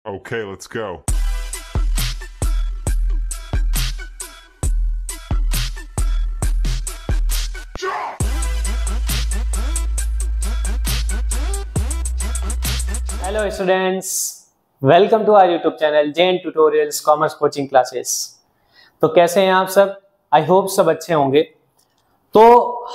Okay, let's go. Hello students, welcome to our YouTube channel Jain tutorials commerce coaching classes. तो कैसे हैं आप सब? आई होप सब अच्छे होंगे। तो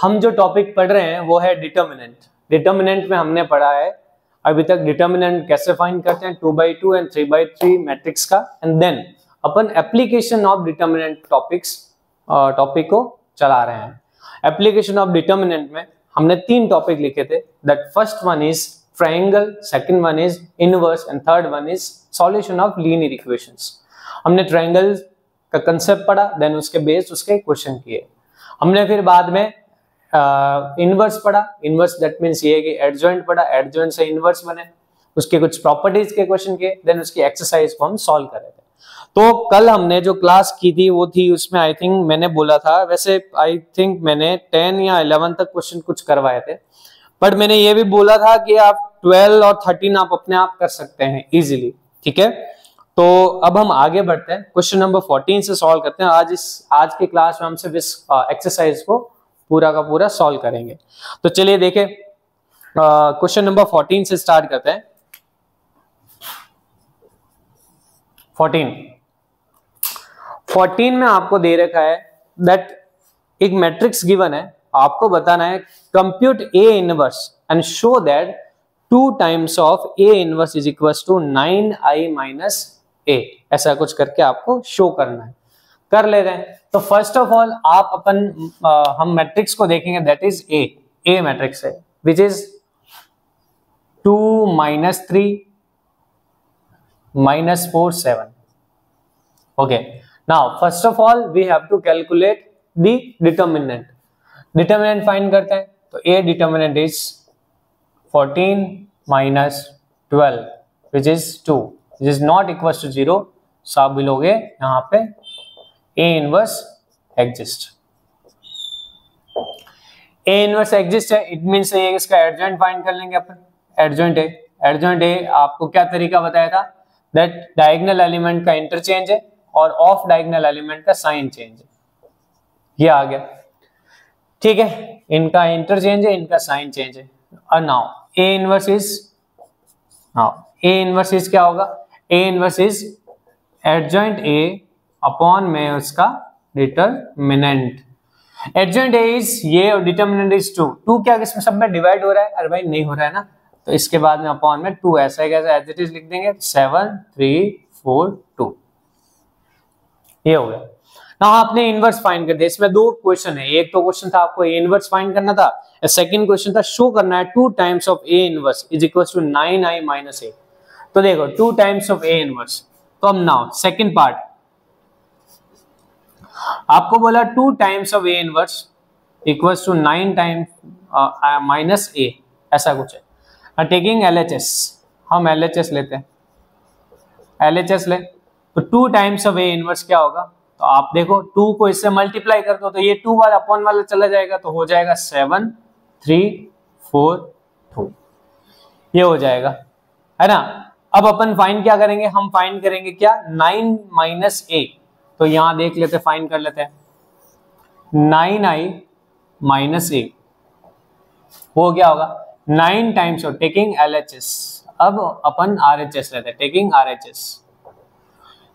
हम जो टॉपिक पढ़ रहे हैं वो है डिटर्मिनेंट। डिटर्मिनेंट में हमने पढ़ा है अभी तक डिटर्मिनेंट कैसे फाइंड करते हैं 2x2 एंड 3x3 मैट्रिक्स का, एंड देन अपन एप्लीकेशन ऑफ डिटर्मिनेंट टॉपिक को चला रहे हैं। एप्लीकेशन ऑफ डिटर्मिनेंट में हमने 3 टॉपिक लिखे थे। That first one is triangle, second one is inverse and third one is solution of linear equations. हमने ट्रायंगल का कंसेप्ट पढ़ा, देन उसके बेस्ड उसके क्वेश्चन किए। हमने फिर बाद में इनवर्स पढ़ा। इनवर्स दैट मींस ये कि एडजॉइंट पढ़ा, एडजॉइंट से इनवर्स बने, उसके कुछ प्रॉपर्टीज के क्वेश्चन किए, देन उसकी एक्सरसाइज को हम सॉल्व कर रहे थे। तो कल हमने जो क्लास की थी वो थी, उसमें आई थिंक मैंने बोला था, वैसे आई थिंक मैंने 10 या 11 तक क्वेश्चन कुछ करवाए थे, बट मैंने ये भी बोला था कि आप 12 और 13 आप अपने आप कर सकते हैं इजीली। ठीक है, तो अब हम आगे बढ़ते हैं, क्वेश्चन नंबर 14 से सॉल्व करते हैं। आज की क्लास में हम सिर्फ इस एक्सरसाइज को पूरा का पूरा सॉल्व करेंगे। तो चलिए देखें, क्वेश्चन नंबर 14 से स्टार्ट करते हैं। 14 में आपको दे रखा है दैट एक मैट्रिक्स गिवन है, आपको बताना है compute A inverse and show that 2 times of A inverse is equals to 9i minus A. ऐसा कुछ करके आपको शो करना है। कर ले रहे हैं। तो फर्स्ट ऑफ ऑल आप हम मैट्रिक्स को देखेंगे, दैट इज ए मैट्रिक्स है, which is 2 - 3 - 4 7। Okay, now first of all we have to calculate the determinant. Determinant find करते हैं। तो A determinant is 14 - 12 which is 2, which is not equal to 0। So आप बोलोगे यहाँ पे A inverse exist. A inverse exist है, it means ये इसका एडजॉइंट फाइंड कर लेंगे अपन। एडजॉइंट ए आपको क्या तरीका बताया था, दैट डायगोनल एलिमेंट का इंटरचेंज है और ऑफ डायगोनल एलिमेंट का साइन चेंज है। ये आ गया, ठीक है, इनका इंटरचेंज है, इनका साइन चेंज है। और नाउ ए इनवर्स इज क्या होगा, ए inverse is adjoint A upon में उसका डिटर्मिनेंट। एडजॉइंट ए इज ये और डिटर्मिनेंट इज 2 क्या इसमें सब में डिवाइड हो रहा है? अरे भाई नहीं हो रहा है ना, तो इसके बाद में अपॉन में 2 ऐसा कैसा एज इट इज लिख देंगे, 7 3 4 2। ये हो गया। ना आपने इनवर्स फाइंड कर दिया। इसमें 2 क्वेश्चन है, एक तो क्वेश्चन था आपको ए इनवर्स फाइंड करना था, सेकंड क्वेश्चन था शो करना है 2 times of A inverse is equal to 9i minus A. तो देखो 2 टाइम्स ऑफ ए इनवर्स। तो अब नाउ सेकंड पार्ट आपको बोला 2 times of A inverse equals to 9 times minus A, ऐसा कुछ है। टेकिंग एलएचएस, हम एलएचएस लेते हैं, एलएचएस ले तो 2 टाइम्स ऑफ ए इनवर्स क्या होगा, तो आप देखो 2 को इससे मल्टीप्लाई कर दो तो ये 2 वाला अपॉन वाला चला जाएगा, तो हो जाएगा 7 3 4 2। ये हो जाएगा, है ना। अब अपन फाइंड क्या करेंगे, हम फाइंड करेंगे क्या, 9 माइनस ए। तो यहां देख लेते, फाइंड कर लेते हैं 9i माइनस ए। वो क्या होगा 9 टाइम्स ऑफ टेकिंग एलएचएस। अब अपन आरएचएस लेते हैं, taking RHS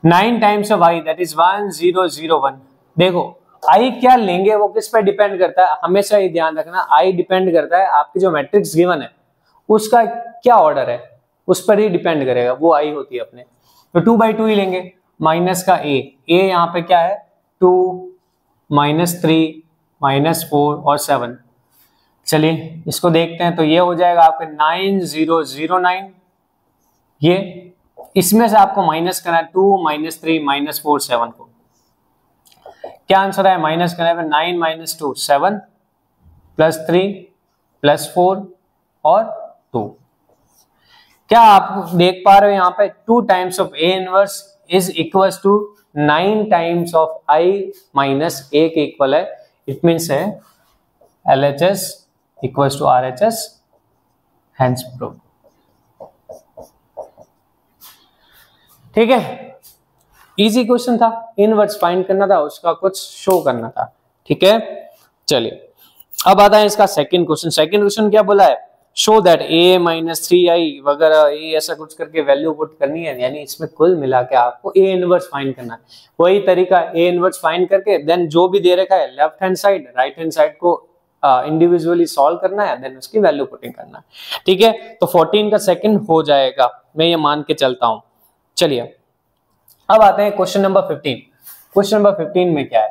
9 times of i that is 1001। देखो i क्या लेंगे वो किस पे डिपेंड करता है, हमेशा ये ध्यान रखना, i डिपेंड करता है आपकी जो मैट्रिक्स गिवन है उसका क्या ऑर्डर है, उस पर ही डिपेंड करेगा, वो i होती है अपने। तो 2/2 ही लेंगे, माइनस का a यहाँ पे क्या है 2 -3 -4 और 7। चलिए इसको देखते हैं। तो ये हो जाएगा आपके 9009। ये इसमें से आपको माइनस करना है 2 -3 -4 7 को। क्या आंसर है, माइनस करना है 9 - 2 7 +3 +4 और 2। क्या आप देख पा रहे हो यहाँ पे 2 times of A inverse is equal to 9 times of i minus A के इक्वल है। इट मीन्स है LHS equals to RHS, hence proved। ठीक है, इजी क्वेश्चन था, इनवर्स फाइंड करना था, उसका कुछ शो करना था। ठीक है, चलिए अब आता है इसका सेकंड क्वेश्चन। सेकंड क्वेश्चन क्या बोला है, show that a minus 3i वगैरह ये ऐसा कुछ करके वैल्यू पुट करनी है, यानी इसमें कुल मिला के आपको a इनवर्स फाइंड करना है। वही तरीका a इनवर्स फाइंड करके देन जो भी दे रखा है left hand side right hand side को इंडिविजुअली सॉल्व करना है, देन उसकी वैल्यू पुटिंग करना है। ठीक है, तो 14 का सेकंड हो जाएगा, मैं ये मान के चलता हूं। चलिए अब आते हैं क्वेश्चन नंबर 15। क्वेश्चन नंबर 15 में क्या है,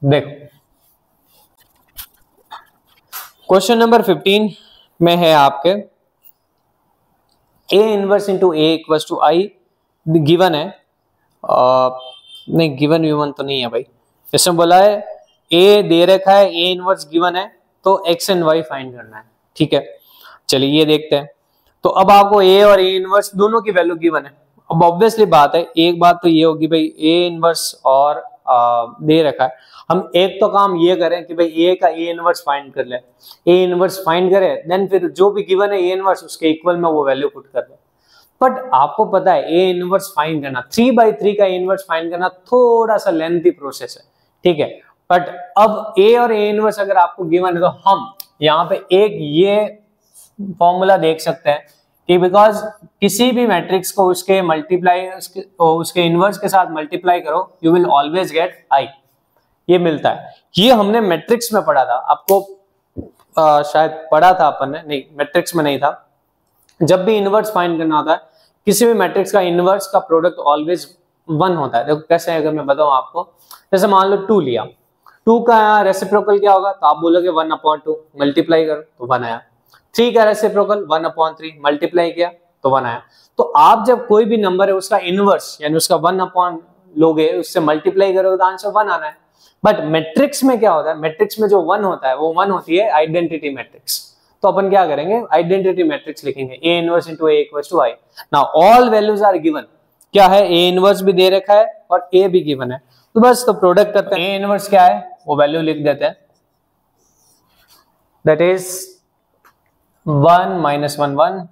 देखो क्वेश्चन नंबर 15 में है आपके a inverse into a equals to i given है, नहीं गिवन विवन तो नहीं है भाई, इसमें बोला है a दे रखा है, a इनवर्स गिवन है, तो x एंड y फाइंड करना है। ठीक है, चलिए ये देखते हैं। तो अब आपको a और a इनवर्स दोनों की वैल्यू गिवन है। अब ऑब्वियसली बात है, एक बात तो ये होगी भाई a इनवर्स और दे रखा है, हम एक तो काम ये करें कि भाई a का a इनवर्स फाइंड कर ले, a इनवर्स फाइंड करें, देन फिर जो भी गिवन है a इनवर्स उसके इक्वल में वो वैल्यू पुट कर दे। बट आपको पता है a इनवर्स फाइंड करना, 3/3 का a इनवर्स फाइंड करना थोड़ा सा लेंथी प्रोसेस है। ठीक है, बट अब a और a इनवर्स अगर आपको गिवन है तो हम यहाँ पे एक ये फॉर्मूला देख सकते हैं कि बिकॉज किसी भी मैट्रिक्स को उसके मल्टीप्लाई उसके इनवर्स के साथ मल्टीप्लाई करो, you will always get i, ये मिलता है। ये हमने मैट्रिक्स में पढ़ा था, आपको शायद पढ़ा था अपन ने, नहीं मैट्रिक्स में नहीं था। जब भी इनवर्स फाइंड करना होता है किसी भी मैट्रिक्स का, इनवर्स का प्रोडक्ट ऑलवेज 1 होता है। देखो कैसे है, अगर मैं बताऊं आपको, जैसे मान लो 2 लिया, 2 का रेसिप्रोकल क्या होगा, तो आप बोलोगे 1/2, मल्टीप्लाई करो तो 1 आया। 3 का रेसिप्रोकल 1/3, मल्टीप्लाई किया तो 1 आया। तो आप जब कोई भी नंबर है उसका इनवर्स यानी उसका 1 लोगे, उससे मल्टीप्लाई करोगे तो आंसर 1 आना है। बट मैट्रिक्स में क्या होता है, मैट्रिक्स में जो 1 होता है वो 1 होती है आइडेंटिटी मैट्रिक्स। तो अपन क्या करेंगे, आइडेंटिटी मैट्रिक्स लिखेंगे, a inverse into a equals to i। Now all values are given, क्या है a इनवर्स भी दे रखा है और a भी गिवन है, तो बस तो प्रोडक्ट करते हैं। a इनवर्स क्या है वो वैल्यू लिख देते हैं, that is 1 minus 1 1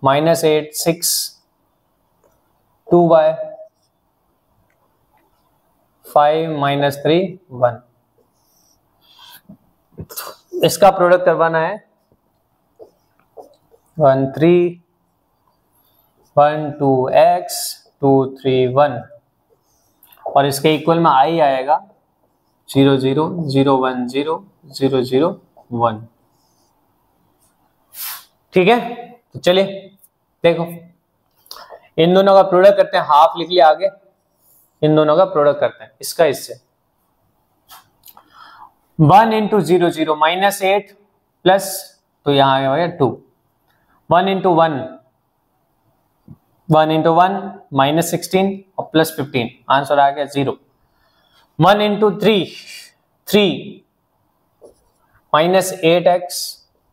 minus 8 6 2y 5 minus 3 1। इसका प्रोडक्ट करवाना है 1 3 1 2 x 2 3 1 और इसके इक्वल में i आएगा 0 0 0 1 0 0 0 1। ठीक है, तो चलिए देखो इन दोनों का प्रोडक्ट करते हैं, हाफ लिख लिया आगे, इन दोनों का प्रोडक्ट करते हैं इसका इससे। 1 इंटू 0 0 माइनस 8 प्लस, तो यहां आ गया 2, 1 इंटू 1 1 इंटू 1 माइनस 16 और प्लस 15, आंसर आ गया 0। 1 इंटू 3 3 माइनस 8x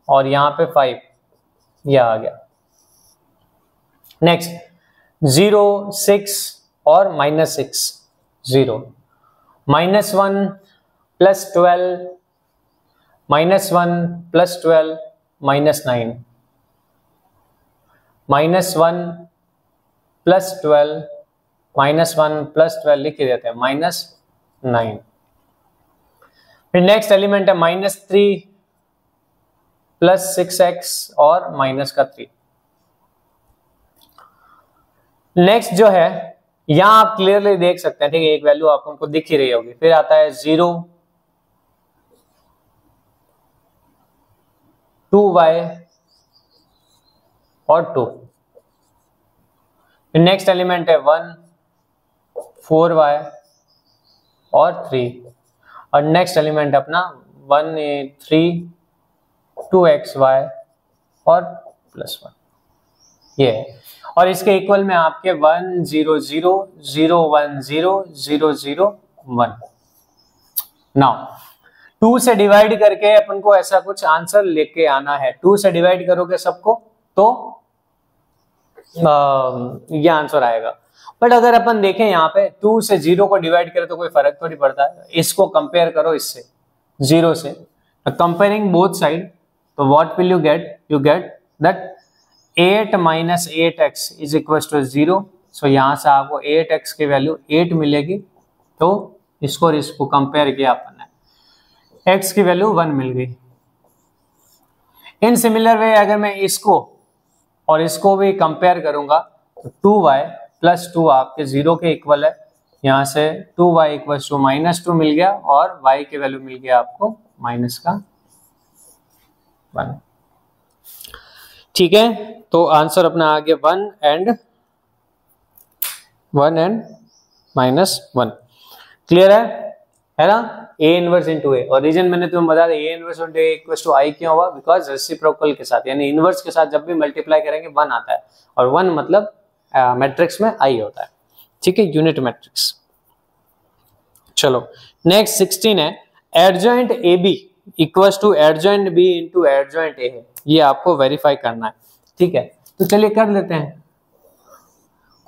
और यहां पे 5, यह आ गया। नेक्स्ट 0 6 और minus 6 0, minus 1 plus 12 minus 1 plus 12 minus 9, minus 1 plus 12 minus 1 plus 12 लिख ही देते हैं माइनस 9। फिर नेक्स्ट एलिमेंट है माइनस 3 प्लस 6x और माइनस का 3। नेक्स्ट जो है यहां आप क्लियरली देख सकते हैं, ठीक है, एक वैल्यू आपको उनको दिख ही रही होगी। फिर आता है 0 2y और 2। फिर नेक्स्ट एलिमेंट है 1 4y और 3 और नेक्स्ट एलिमेंट अपना 1 3 2xy और प्लस 1, ये है। और इसके इक्वल में आपके 1 0 0 0 1 0 0 0 1। नाउ 2 से डिवाइड करके अपन को ऐसा कुछ आंसर लेके आना है। 2 से डिवाइड करोगे सबको तो ये आंसर आएगा। बट अगर अपन देखें यहाँ पे 2 से 0 को डिवाइड करें तो कोई फर्क थोड़ी पड़ता है। इसको कंपेयर करो इससे 0 से, कंपेयरिंग बोथ साइड, तो what will you get, you get that 8 minus 8x is equal to 0। So यहाँ से आपको 8x की वैल्यू 8 मिलेगी, तो इसको और इसको कंपेयर किया अपन ने, x की वैल्यू 1 मिल गई। इन सिमिलर वे अगर मैं इसको और इसको भी कंपेयर करूंगा तो 2y प्लस 2 आपके 0 के इक्वल है। यहाँ से 2y इक्वल टू -2 मिल गया और y की वैल्यू मिल गया आपको -1। ठीक है, तो आंसर अपना आ गया 1 एंड -1। क्लियर है ना? A इनवर्स इंटू ए, और रीजन मैंने तुम्हें बता दिया A inverse into A equal to I क्यों हुआ, बिकॉज रेसिप्रोकल के साथ यानी इनवर्स के साथ जब भी मल्टीप्लाई करेंगे 1 आता है, और 1 मतलब मैट्रिक्स में आई होता है। ठीक है, यूनिट मैट्रिक्स। चलो नेक्स्ट 16 है, adjoint A B equal to adjoint B into adjoint A है, ये आपको वेरीफाई करना है। ठीक है, तो चलिए कर लेते हैं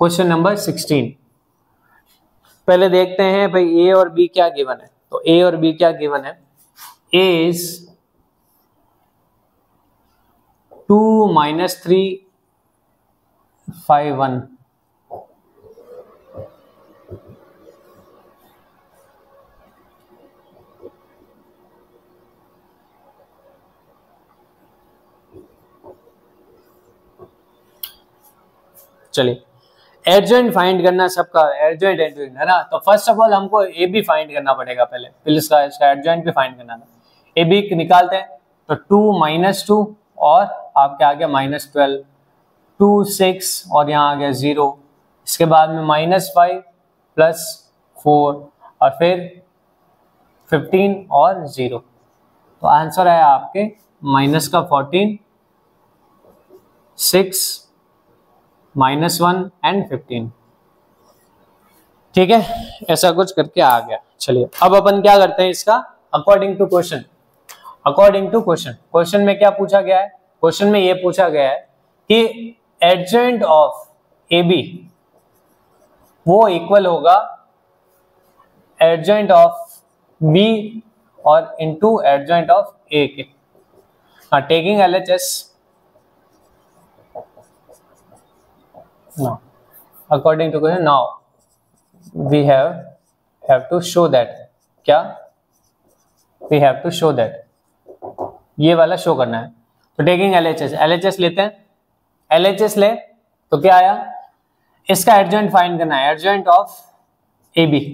क्वेश्चन नंबर 16। पहले देखते हैं भाई ए और बी क्या गिवन है। तो ए और बी क्या गिवन है, ए इज 2 - 3 5 1। चलिए एडजॉइंट फाइंड करना सबका, एडजॉइंट है ना। तो फर्स्ट ऑफ ऑल हमको ए बी फाइंड करना पड़ेगा, पहले इसका एडजॉइंट भी फाइंड करना था। ए बी निकालते हैं तो 2 - 2 और आपके आ गया -12, 2 6 और यहाँ आ गया 0, इसके बाद में -5 + 4 और फिर 15 और 0। तो आंसर है आपके -14, 6 -1 एंड 15। ठीक है, ऐसा कुछ करके आ गया। चलिए अब अपन क्या करते हैं इसका अकॉर्डिंग टू क्वेश्चन। क्वेश्चन में क्या पूछा गया है, क्वेश्चन में ये पूछा गया है कि एडजॉइंट ऑफ ए बी वो इक्वल होगा एडजॉइंट ऑफ बी और इनटू एडजॉइंट ऑफ ए के। Taking LHS now according to question, now we have to show that, क्या we have to show that, ये वाला शो करना है। तो टेकिंग LHS लेते हैं, LHS ले तो क्या आया, इसका एडजॉइंट फाइंड करना है, एडजॉइंट ऑफ AB।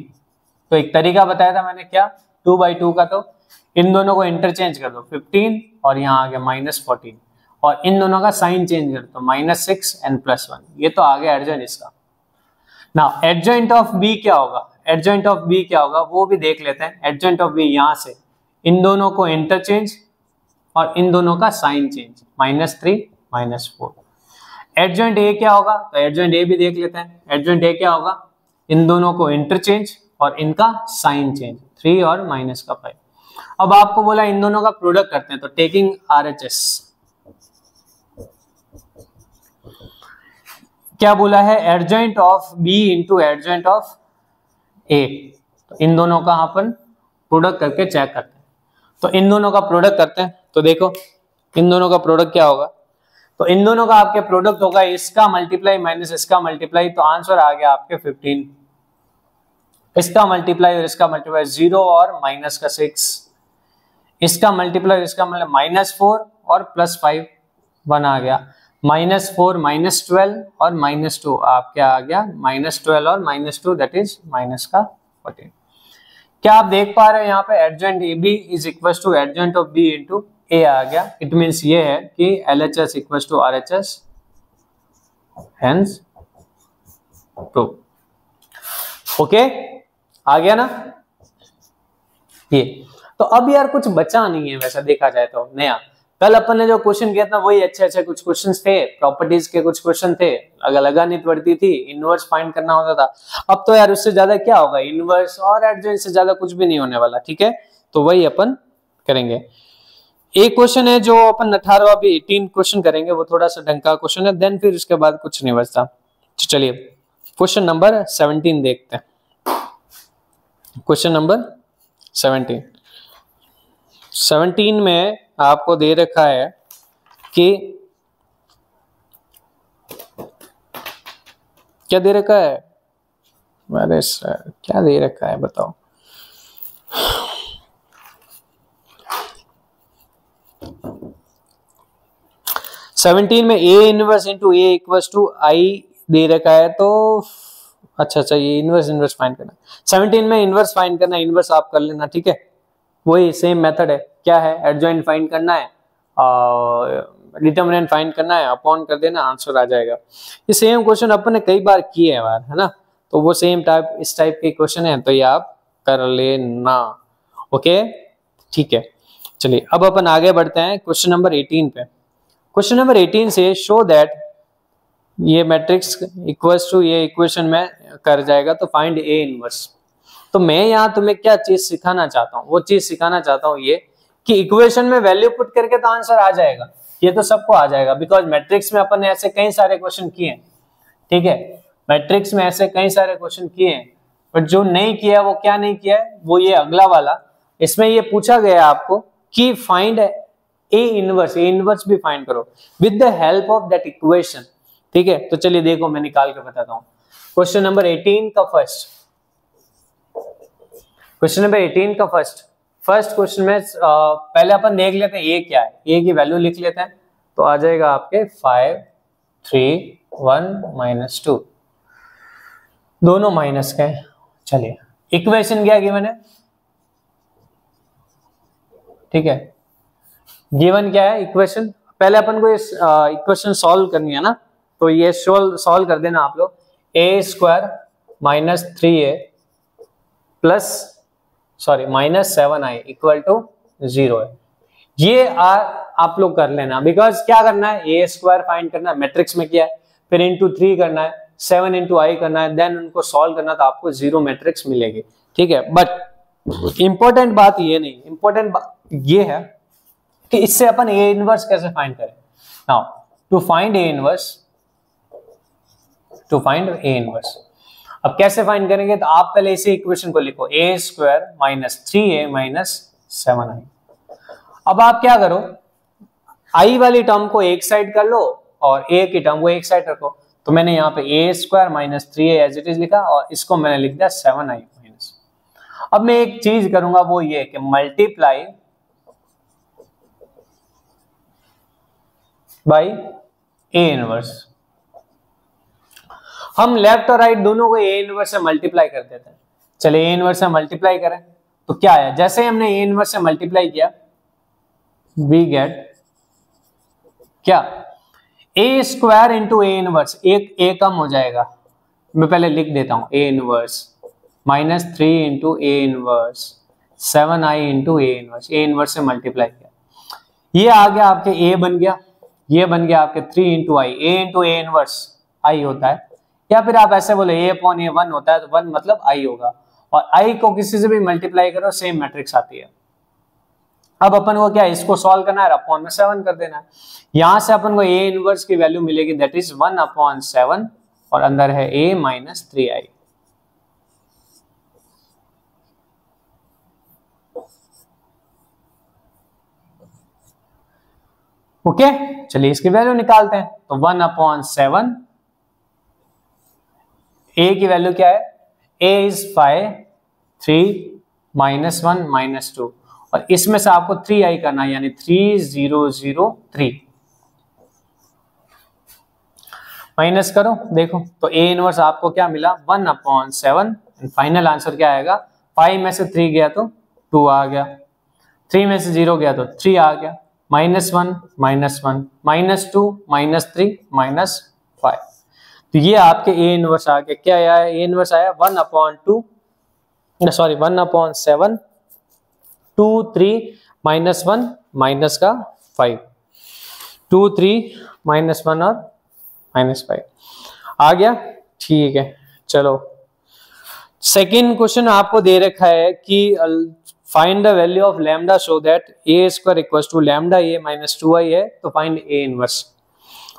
तो एक तरीका बताया था मैंने, क्या 2/2 का, तो इन दोनों को इंटरचेंज कर दो, 15 और यहाँ आ गया -14, और इन दोनों का साइन चेंज कर दो, -6 एंड +1, ये तो आ गया एडजॉइंट इसका। नाउ एडजॉइंट ऑफ बी क्या होगा, एडजॉइंट ऑफ बी क्या होगा वो भी देख लेते हैं। एडजॉइंट ऑफ बी यहाँ से इन दोनों को इंटरचेंज और इन दोनों का साइन चेंज, -3 -4। एडजॉइंट ए क्या होगा, तो एडजॉइंट ए भी देख लेते हैं। एडजॉइंट ए क्या होगा, इन दोनों को इंटरचेंज और इनका साइन चेंज, 3 और -5। अब आपको बोला इन दोनों का प्रोडक्ट करते हैं, तो टेकिंग RHS क्या बोला है, adjoint of B into adjoint of A. तो इन दोनों का अपन प्रोडक्ट करके चेक करते हैं। तो इन दोनों का प्रोडक्ट करते हैं, तो देखो इन दोनों का प्रोडक्ट क्या होगा, तो इन दोनों का आपके प्रोडक्ट होगा इसका मल्टीप्लाई माइनस इसका मल्टीप्लाई, तो आंसर आ गया आपके 15। इसका मल्टीप्लाई और इसका मल्टीप्लाई 0 और -6, इसका मल्टीप्लाई इसका मतलब -4 और +5, 1 आ गया, -4 -12 और -2 आपके आ गया -12 और -2 दैट इज -14। क्या आप देख पा रहे हैं यहाँ पे adjoint A B is equal to adjoint of B into A आ गया। इट मीन्स ये है कि LHS equal to RHS, hence prove. Okay, आ गया ना ये। तो अब यार कुछ बचा नहीं है वैसा देखा जाए तो नया। कल अपन ने जो क्वेश्चन किया था वही अच्छे कुछ क्वेश्चंस थे, प्रॉपर्टीज के कुछ क्वेश्चन थे, लगानी पड़ती थी, इनवर्स फाइंड करना होता था। अब तो यार उससे ज्यादा क्या होगा, इनवर्स और एडजॉइंट से ज्यादा कुछ भी नहीं होने वाला। ठीक है, तो वही अपन करेंगे। एक क्वेश्चन है जो अपन 18वां भी 18 क्वेश्चन करेंगे, वो थोड़ा सा ढंग का क्वेश्चन है, देन फिर उसके बाद कुछ नहीं बचता। तो चलिए क्वेश्चन नंबर 17 देखते हैं। क्वेश्चन नंबर 17 में आपको दे रखा है कि क्या दे रखा है? अरे सर क्या दे रखा है बताओ। सेवनटीन में A inverse into A equals to I दे रखा है, तो अच्छा ये इनवर्स फाइंड करना। 17 में इनवर्स फाइंड करना, इनवर्स आप कर लेना, ठीक है। वही सेम मेथड है, क्या है, एडजॉइंट फाइंड करना है, डिटरमिनेंट फाइंड करना है, अपॉन कर देना, आंसर आ जाएगा। ये सेम क्वेश्चन अपन ने कई बार किए हैं यार, है ना, तो वो सेम टाइप इस टाइप के क्वेश्चन है, तो ये आप कर लेना। ओके ठीक है, चलिए अब अपन आगे बढ़ते हैं क्वेश्चन नंबर 18 पे। क्वेश्चन नंबर 18 से शो दैट ये मैट्रिक्स इक्वल्स टू ये इक्वेशन में कर जाएगा, तो फाइंड ए इनवर्स। तो मैं यहाँ तुम्हें क्या चीज सिखाना चाहता हूँ, वो चीज सिखाना चाहता हूँ ये कि इक्वेशन में वैल्यू पुट करके तो आंसर आ जाएगा, ये तो सबको आ जाएगा, बिकॉज मैट्रिक्स में अपन ने ऐसे कई सारे क्वेश्चन किए हैं, ठीक है। मैट्रिक्स में ऐसे कई सारे क्वेश्चन किए हैं, पर जो नहीं किया वो क्या नहीं किया है, वो ये अगला वाला। इसमें ये पूछा गया आपको कि फाइंड ए इनवर्स भी फाइंड करो with the help of that equation, ठीक है। तो चलिए देखो मैं निकाल के बताता हूँ। क्वेश्चन नंबर 18 का फर्स्ट क्वेश्चन में पहले अपन देख लेते हैं ए क्या है, ए की वैल्यू लिख लेते हैं, तो आ जाएगा आपके 5 3 1 -2, दोनों माइनस के। चलिए इक्वेशन क्या गिवन है, ठीक है, गिवन क्या है इक्वेशन, पहले अपन को इस इक्वेशन सॉल्व करनी है ना, तो ये सॉल्व कर देना आप लोग। a² -3a -7i equal to 0 है, ये आप लोग कर लेना, बिकॉज क्या करना है, a² फाइंड करना है, मैट्रिक्स में किया है, फिर इंटू 3 करना है, 7 इंटू आई करना है, देन उनको सॉल्व करना, तो आपको 0 मैट्रिक्स मिलेगी, ठीक है। बट इंपॉर्टेंट बात ये नहीं, इंपॉर्टेंट बात ये है कि इससे अपन ए इनवर्स कैसे फाइंड करें। Now to find A inverse अब कैसे फाइंड करेंगे, तो आप पहले इसी इक्वेशन को लिखो, a² -3a -7i। अब आप क्या करो, i वाली टर्म को एक साइड कर लो और a की टर्म को एक साइड रखो, तो मैंने यहाँ पे a² -3a as it is लिखा, और इसको मैंने लिख दिया 7i माइनस। अब मैं एक चीज करूंगा, वो ये कि मल्टीप्लाई बाई ए इनवर्स। हम लेफ्ट और राइट दोनों को ए इनवर्स से मल्टीप्लाई कर देते हैं। चलिए ए इनवर्स से मल्टीप्लाई करें तो क्या है, जैसे ही हमने ए इनवर्स से मल्टीप्लाई किया वी गेट क्या, a² इंटू ए इनवर्स, एक ए कम हो जाएगा, मैं पहले लिख देता हूं, A inverse -3 into A inverse 7i into A inverse से मल्टीप्लाई किया, ये आ गया आपके ए बन गया, ये बन गया आपके 3 into I, A into A inverse आई होता है, या फिर आप ऐसे बोले a अपॉन a 1 होता है, तो 1 मतलब i होगा, और i को किसी से भी मल्टीप्लाई करो सेम मैट्रिक्स आती है। अब अपन को क्या, इसको सॉल्व करना है, अपॉन में 7 कर देना है, यहां से अपन को a इनवर्स की वैल्यू मिलेगी, दैट इज 1/7, और अंदर है a -3i। ओके चलिए इसकी वैल्यू निकालते हैं, तो 1/7, a की वैल्यू क्या है, a इज 5 3 -1 -2, और इसमें से आपको 3i करना है, यानी 3003 माइनस करो, देखो तो a इनवर्स आपको क्या मिला 1/7, फाइनल आंसर क्या आएगा, 5 में से 3 गया तो 2 आ गया, 3 में से 0 गया तो 3 आ गया, -1 -1 -2 -3 -5, तो ये आपके ए इनवर्स आ गया, क्या आया, ए इनवर्स आया 1/7 2 3 -1 माइनस का 5, 2 3 -1 और -5 आ गया, ठीक है। चलो सेकेंड क्वेश्चन आपको दे रखा है कि find the value of lambda so that a² equals to lambda a -2i है, तो find A inverse.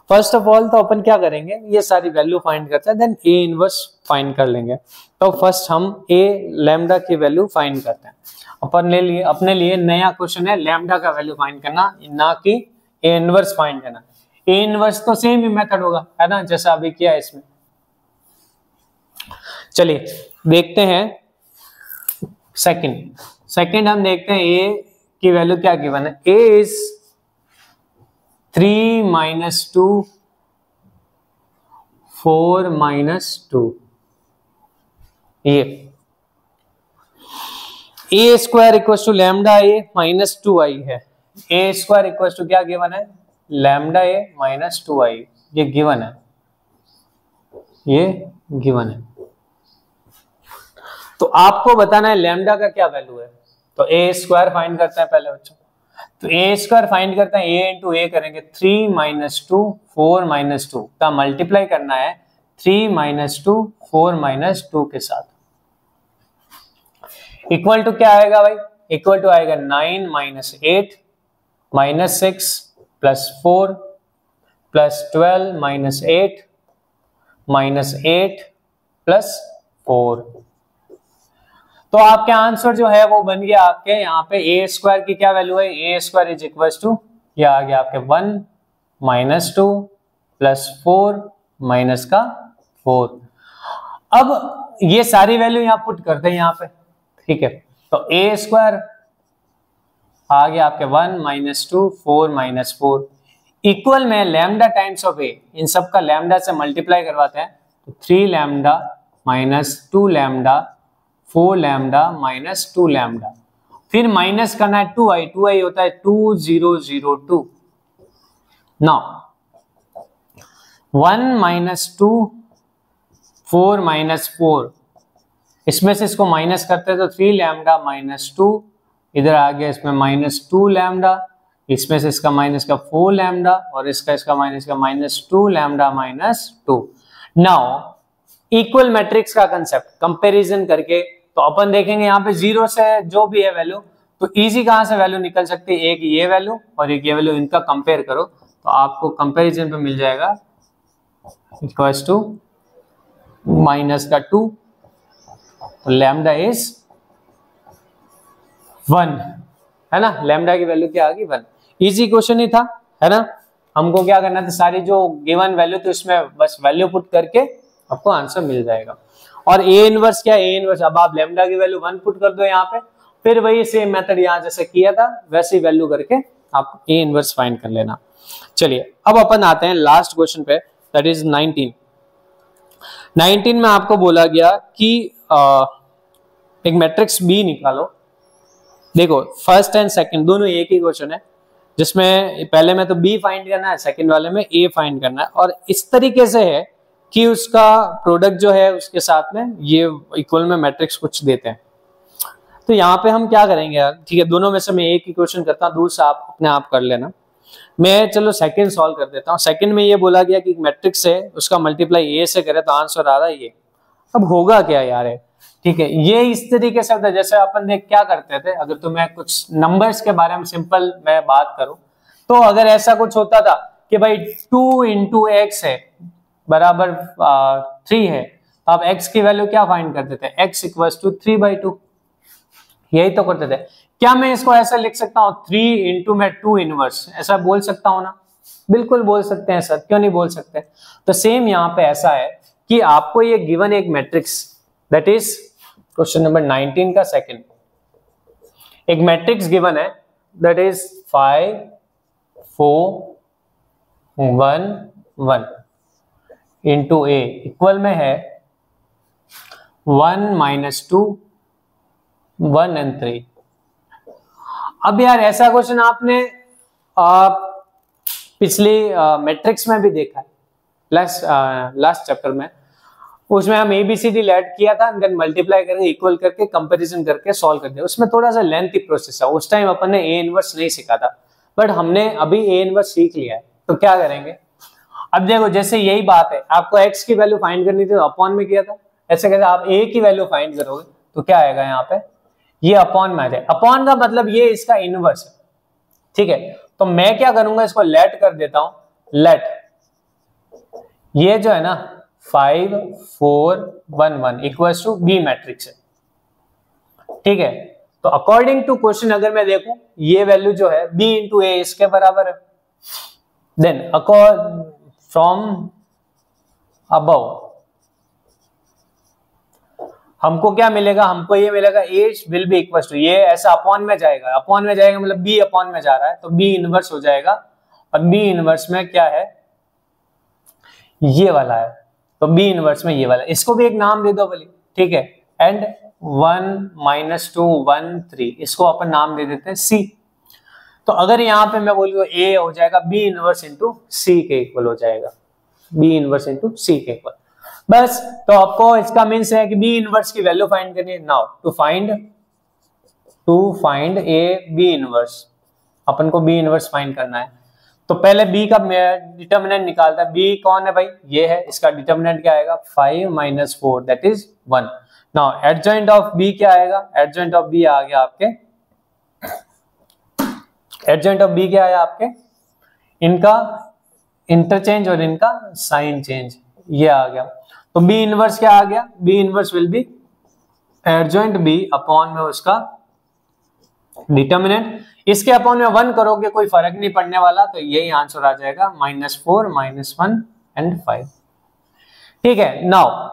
First of all तो अपन क्या करेंगे, ये सारी वैल्यू फाइंड करते हैं, देन ए इनवर्स फाइंड कर लेंगे। तो फर्स्ट हम ए लैम्डा की वैल्यू फाइंड करते हैं, अपने लिए नया क्वेश्चन है लैम्डा का वैल्यू फाइंड करना, ना कि ए इनवर्स फाइंड करना। ए इनवर्स तो सेम ही मेथड होगा, है ना, जैसा अभी किया है इसमें, चलिए देखते हैं सेकंड हम देखते हैं ए की वैल्यू क्या गिवन है। A is 3 - 2 4 - 2। ये A square equal to lambda A minus 2i है। ए स्क्वायर इक्वल टू क्या गिवन है, लैम्डा ए माइनस 2i। ये गिवन है, ये गिवन है। तो आपको बताना है लैम्डा का क्या वैल्यू है। तो ए स्क्वायर फाइंड करते हैं पहले बच्चों। तो ए स्क्वायर फाइंड करते हैं, ए इंटू ए करेंगे 3 - 2 4 - 2 का मल्टीप्लाई करना है 3 - 2 4 - 2 के साथ। इक्वल टू क्या आएगा भाई, इक्वल टू आएगा 9 - 8 -6 +4 +12 - 8 -8 +4। तो आपके आंसर जो है वो बन गया आपके यहाँ पे ए स्क्वायर की क्या वैल्यू है, A square is equal to ये आ गया आपके 1 - 2 +4 -4। अब ये सारी वैल्यू यहाँ पुट करते हैं यहाँ पे, ठीक है। तो ए स्क्वायर आ गया आपके 1 - 2 4 -4 इक्वल में लैम्डा टाइम्स ऑफ ए, इन सब का लैम्डा से मल्टीप्लाई करवाते हैं तो 3 लैम्डा - 2 लैम्डा 4 लैम्डा -2 लैम्डा, फिर माइनस करना है 2i, 2i होता है 2002। नाउ 1 - 2 4 -4 इसमें से इसको माइनस करते हैं तो 3 लैम्डा -2, इधर आ गया इसमें -2 लैम्डा, इसमें से इसका माइनस का 4 लैम्डा और इसका माइनस का -2 लैम्डा -2। नाउ इक्वल मैट्रिक्स का कंसेप्ट कंपैरिजन करके तो अपन देखेंगे यहाँ पे 0 से जो भी है वैल्यू तो इजी कहां से वैल्यू निकल सकती है, एक ये वैल्यू और एक ये वैल्यू, इनका कंपेयर करो तो आपको कंपैरिजन पे मिल जाएगा इक्वल्स टू -2 तो लैम्डा इज 1 है ना, लैम्डा की वैल्यू क्या आ गई 1। इजी क्वेश्चन ही था है ना। हमको क्या करना था, सारी जो गिवन वैल्यू थी उसमें बस वैल्यू पुट करके आपको आंसर मिल जाएगा। और ए इनवर्स क्या, ए इनवर्स अब आप लैम्डा की वैल्यू 1 पुट कर दो यहाँ पे, फिर वही सेम मेथड यहाँ जैसे किया था वैसे ही वैल्यू करके आप ए इनवर्स फाइंड कर लेना। चलिए अब अपन आते हैं लास्ट क्वेश्चन पे, दैट इज 19 में आपको बोला गया कि एक मैट्रिक्स बी निकालो। देखो फर्स्ट एंड सेकंड दोनों एक ही क्वेश्चन है, जिसमें पहले में तो बी फाइंड करना है, सेकंड वाले में ए फाइंड करना है, और इस तरीके से है कि उसका प्रोडक्ट जो है उसके साथ में ये इक्वल में मैट्रिक्स कुछ देते हैं। तो यहाँ पे हम क्या करेंगे यार, ठीक है, दोनों में से मैं एक ही क्वेश्चन करता हूँ, दूसरा आप अपने आप कर लेना। मैं चलो सेकंड सॉल्व कर देता हूँ। सेकंड में ये बोला गया कि मैट्रिक्स है उसका मल्टीप्लाई ए से करे तो आंसर आ रहा है ये। अब होगा क्या यार है, ठीक है, ये इस तरीके से होता है जैसे अपन ने क्या करते थे, अगर तो मैं कुछ नंबर्स के बारे में सिंपल मैं बात करूं तो अगर ऐसा कुछ होता था कि भाई 2 × x है बराबर 3 है, तो आप x की वैल्यू क्या फाइंड करते थे, x = 3/2, यही तो करते थे। क्या मैं इसको ऐसा लिख सकता हूं 3 × मैं 2 इनवर्स, ऐसा बोल सकता हूं ना, बिल्कुल बोल सकते हैं सर, क्यों नहीं बोल सकते। तो सेम यहाँ पे ऐसा है कि आपको ये गिवन एक matrix, that is question number 19 का सेकंड, एक मैट्रिक्स गिवन है that is 5 4 1 1 into A equal में है 1 - 2 1 and 3। अब यार ऐसा क्वेश्चन आपने पिछली मैट्रिक्स में भी देखा है, लास्ट चैप्टर में, उसमें हम ABCD लेट किया था, देन मल्टीप्लाई करके इक्वल करके कंपैरिजन करके सॉल्व कर दिया। उसमें थोड़ा सा लेंथी प्रोसेस है, उस टाइम अपन ने ए इनवर्स नहीं सीखा था, बट हमने अभी ए इनवर्स सीख लिया है। तो क्या करेंगे, अब देखो जैसे यही बात है, आपको x की वैल्यू फाइंड करनी थी तो अपॉन में किया था, ऐसे कैसे आप a की वैल्यू फाइंड करोगे तो क्या आएगा यहाँ पे, ये अपॉन में आ जाए। अपॉन का मतलब ये इसका इनवर्स है, ठीक है। तो मैं क्या करूंगा, इसको लेट कर देता हूं, लेट ये जो है ना 5 4 1 1 इक्वल्स टू बी मैट्रिक्स है, ठीक है। तो अकॉर्डिंग टू क्वेश्चन अगर मैं देखूं ये वैल्यू जो है b × a इसके बराबर है, देन फ्रॉम अबव हमको क्या मिलेगा, हमको ये मिलेगा a will be equal to, ये ऐसा अपॉन में जाएगा, अपॉन में जाएगा मतलब b अपॉन में जा रहा है तो b इनवर्स हो जाएगा, और b इनवर्स में क्या है, ये वाला है, तो b इनवर्स में ये वाला, इसको भी एक नाम दे दो बोली, ठीक है, एंड 1 - 2 1 3, इसको अपन नाम दे देते हैं c। तो अगर यहाँ पे मैं बोलूँ a हो जाएगा b इनवर्स इंटू c के इक्वल हो जाएगा, b इनवर्स इंटू c के इक्वल, बस। तो आपको इसका मीन्स है कि b इनवर्स की वैल्यू फाइंड करनी है। Now to find a b inverse, अपन को b इनवर्स फाइंड करना है, तो पहले b का डिटर्मिनेंट निकालता है, b कौन है भाई, ये है, इसका डिटर्मिनेंट क्या आएगा 5 - 4 that is 1। Now adjoint of b क्या आएगा, एडजॉइंट ऑफ b आ गया आपके, एडजॉइंट ऑफ b क्या आया आपके, इनका इंटरचेंज और इनका साइन चेंज, ये आ गया। तो b इनवर्स क्या आ गया, b inverse will be adjoint b upon में उसका डिटर्मिनेंट, इसके अपॉन में 1 करोगे कोई फर्क नहीं पड़ने वाला, तो यही आंसर आ जाएगा -4 -1 एंड 5। ठीक है, नाउ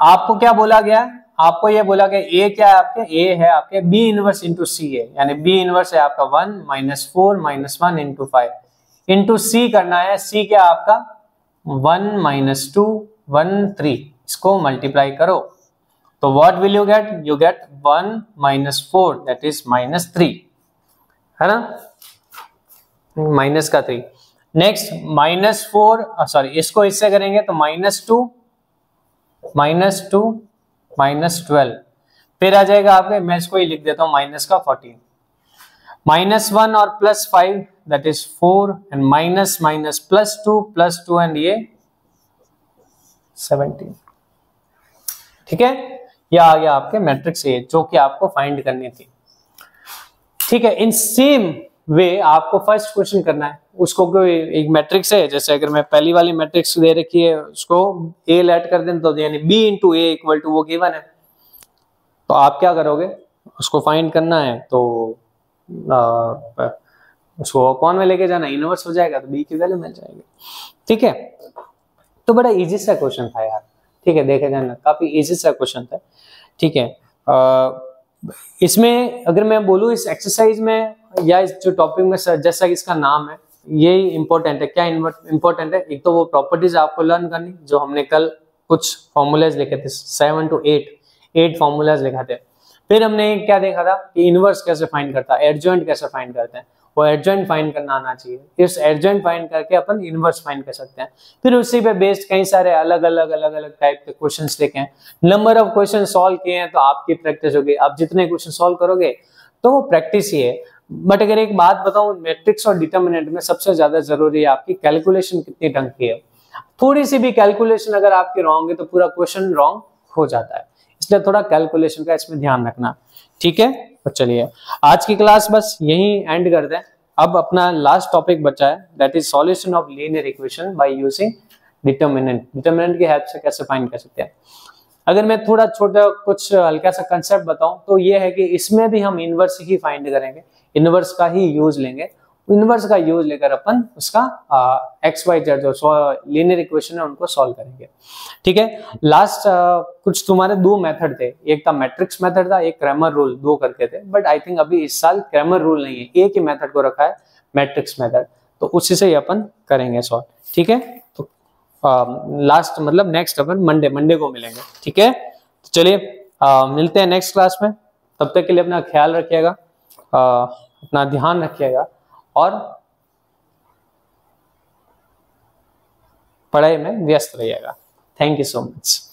आपको क्या बोला गया, आपको ये बोला गया a क्या है आपके, a है आपके b इनवर्स इंटू c है, यानी b इनवर्स है आपका 1 -4 -1 इंटू 5 इंटू c करना है, c क्या आपका 1 - 2 1 3, इसको मल्टीप्लाई करो तो what will you get, you gate 1 - 4 that is -3, है ना, माइनस का 3। नेक्स्ट -4 सॉरी इसको इससे करेंगे तो -2 -12, फिर आ जाएगा आपके, मैं इसको ही लिख देता हूं माइनस का 14, -1 और +5 that is 4 and minus +2 and ये 17। ठीक है, ये आ गया आपके मैट्रिक्स ए जो कि आपको फाइंड करनी थी। ठीक है, इन सेम वे आपको फर्स्ट क्वेश्चन करना है, उसको कोई एक मैट्रिक्स है, जैसे अगर मैं पहली वाली मैट्रिक्स दे रखी है उसको ए लेट कर दें तो यानी b into A equal to वो गिवन है, तो आप क्या करोगे, उसको फाइंड करना है तो उसको अपॉन में लेके जाना, इनवर्स हो जाएगा तो b की वैल्यू मिल जाएगी। ठीक है, तो बड़ा इजी सा क्वेश्चन था यार, ठीक है, देखे जाना काफी इजी सा क्वेश्चन था। ठीक है, इसमें अगर मैं बोलूँ इस एक्सरसाइज में या इस जो टॉपिक में जैसा कि इसका नाम है यही इंपॉर्टेंट है, क्या इंपॉर्टेंट है, एक तो वो प्रॉपर्टीज आपको लर्न करनी जो हमने कल कुछ फॉर्मूलाज लिखे थे 7 to 8 फॉर्मूलाज लिखा थे, फिर हमने क्या देखा था कि इनवर्स कैसे फाइंड करता है, एडजॉइंट कैसे फाइंड करते हैं, वो एडजॉइंट फाइंड करना आना चाहिए, इस एडजॉइंट फाइंड करके अपन इनवर्स फाइंड कर सकते हैं। फिर उसी पे बेस्ड कई सारे अलग अलग टाइप के क्वेश्चंस देखे हैं, नंबर ऑफ क्वेश्चन सॉल्व किए हैं, तो आपकी प्रैक्टिस होगी, आप जितने क्वेश्चन सॉल्व करोगे तो वो प्रैक्टिस ही है। बट अगर एक बात बताऊं, मैट्रिक्स और डिटर्मिनेंट में सबसे ज्यादा जरूरी है आपकी कैलकुलेशन कितनी ढंग की है, थोड़ी सी भी कैलकुलेशन अगर आपकी रॉन्ग है तो पूरा क्वेश्चन रॉन्ग हो जाता है, इसलिए थोड़ा कैलकुलेशन का इसमें ध्यान रखना। ठीक है, तो चलिए आज की क्लास बस यही एंड करते हैं। अब अपना लास्ट टॉपिक बचा है that is solution of linear equation by using determinant, determinant की हेल्प से कैसे फाइंड कर सकते हैं। अगर मैं थोड़ा छोटा कुछ हल्का सा कंसेप्ट बताऊं तो ये है कि इसमें भी हम इनवर्स ही फाइंड करेंगे, इनवर्स का ही यूज लेंगे, इनवर्स का यूज लेकर अपन उसका एक्स वाई जेड जो लीनियर इक्वेशन है उनको सॉल्व करेंगे। ठीक है, लास्ट कुछ तुम्हारे दो मेथड थे, एक था मैट्रिक्स मेथड था, एक क्रैमर रूल, दो करके थे, बट आई थिंक अभी इस साल क्रैमर रूल नहीं है, एक ही मेथड को रखा है मैट्रिक्स मेथड, तो उसी से ही अपन करेंगे सॉल्व। ठीक है, तो लास्ट मतलब नेक्स्ट अपन मंडे को मिलेंगे। ठीक है, तो चलिए मिलते हैं नेक्स्ट क्लास में, तब तक के लिए अपना ख्याल रखिएगा, अपना ध्यान रखिएगा और पढ़ाई में व्यस्त रहिएगा। Thank you so much.